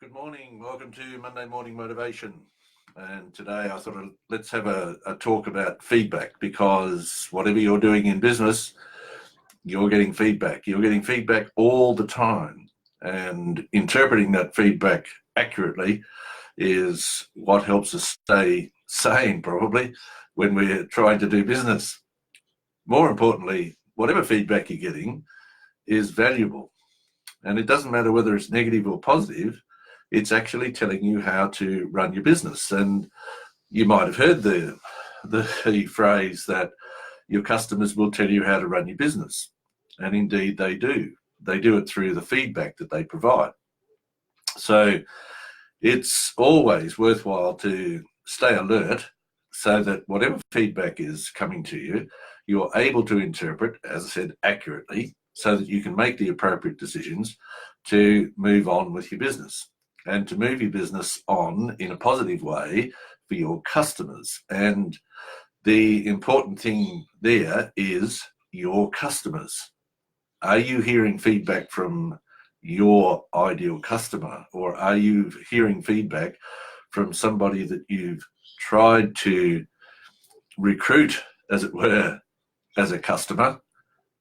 Good morning. Welcome to Monday Morning Motivation. And today I thought let's have a talk about feedback, because whatever you're doing in business, you're getting feedback. You're getting feedback all the time. And interpreting that feedback accurately is what helps us stay sane, probably, when we're trying to do business. More importantly, whatever feedback you're getting is valuable. And it doesn't matter whether it's negative or positive, it's actually telling you how to run your business. And you might have heard the phrase that your customers will tell you how to run your business. And indeed they do. They do it through the feedback that they provide. So it's always worthwhile to stay alert so that whatever feedback is coming to you, you're able to interpret, as I said, accurately, so that you can make the appropriate decisions to move on with your business and to move your business on in a positive way for your customers. And the important thing there is your customers. Are you hearing feedback from your ideal customer, or are you hearing feedback from somebody that you've tried to recruit, as it were, as a customer,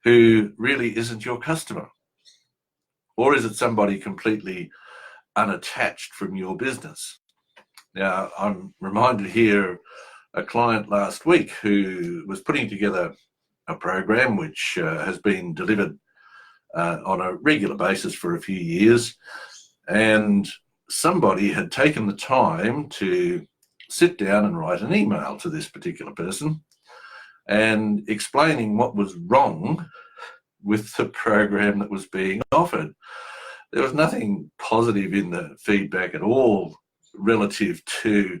who really isn't your customer? Or is it somebody completely unattached from your business? Now, I'm reminded here of a client last week who was putting together a program which has been delivered on a regular basis for a few years, and somebody had taken the time to sit down and write an email to this particular person and explaining what was wrong with the program that was being offered. There was nothing positive in the feedback at all relative to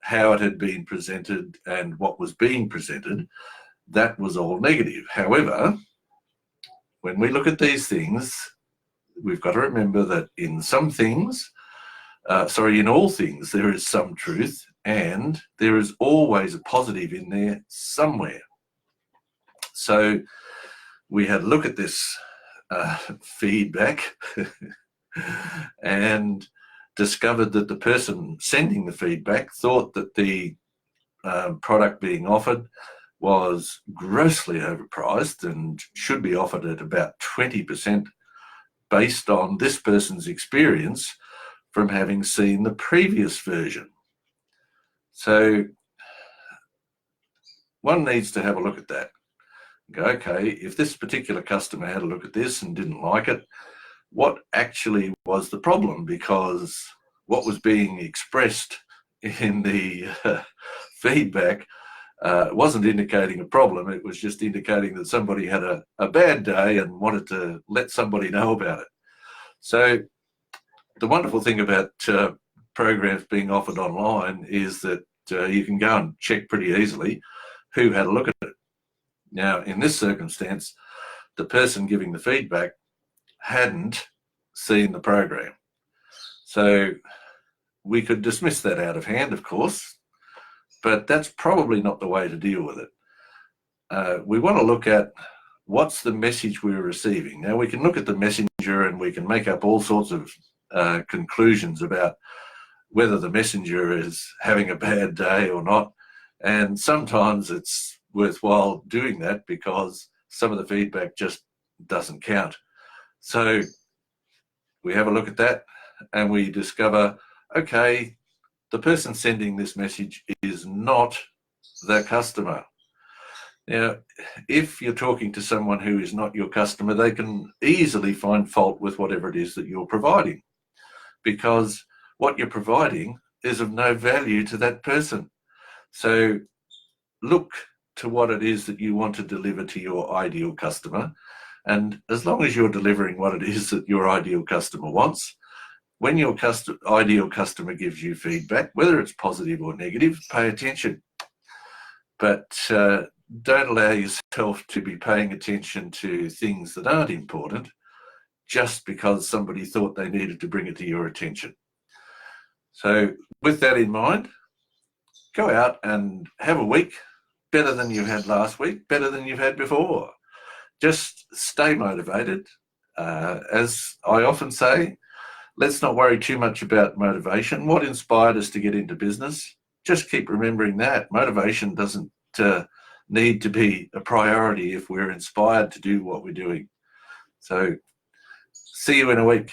how it had been presented and what was being presented. That was all negative. However, when we look at these things, we've got to remember that in all things, there is some truth, and there is always a positive in there somewhere. So we had a look at this feedback and discovered that the person sending the feedback thought that the product being offered was grossly overpriced and should be offered at about 20% based on this person's experience from having seen the previous version. So one needs to have a look at that. Go, okay, if this particular customer had a look at this and didn't like it, what actually was the problem? Because what was being expressed in the feedback wasn't indicating a problem. It was just indicating that somebody had a bad day and wanted to let somebody know about it. So the wonderful thing about programs being offered online is that you can go and check pretty easily who had a look at it. Now, in this circumstance, the person giving the feedback hadn't seen the program. So we could dismiss that out of hand, of course, but that's probably not the way to deal with it. We want to look at what's the message we're receiving. Now, we can look at the messenger and we can make up all sorts of conclusions about whether the messenger is having a bad day or not. And sometimes it's worthwhile doing that because some of the feedback just doesn't count. So we have a look at that and we discover, okay, the person sending this message is not the customer. Now, if you're talking to someone who is not your customer, they can easily find fault with whatever it is that you're providing, because what you're providing is of no value to that person. So look to what it is that you want to deliver to your ideal customer. And as long as you're delivering what it is that your ideal customer wants, when your ideal customer gives you feedback, whether it's positive or negative, pay attention. But don't allow yourself to be paying attention to things that aren't important just because somebody thought they needed to bring it to your attention. So with that in mind, go out and have a week better than you had last week, better than you've had before. Just stay motivated. As I often say, let's not worry too much about motivation. What inspired us to get into business? Just keep remembering that. Motivation doesn't need to be a priority if we're inspired to do what we're doing. So see you in a week.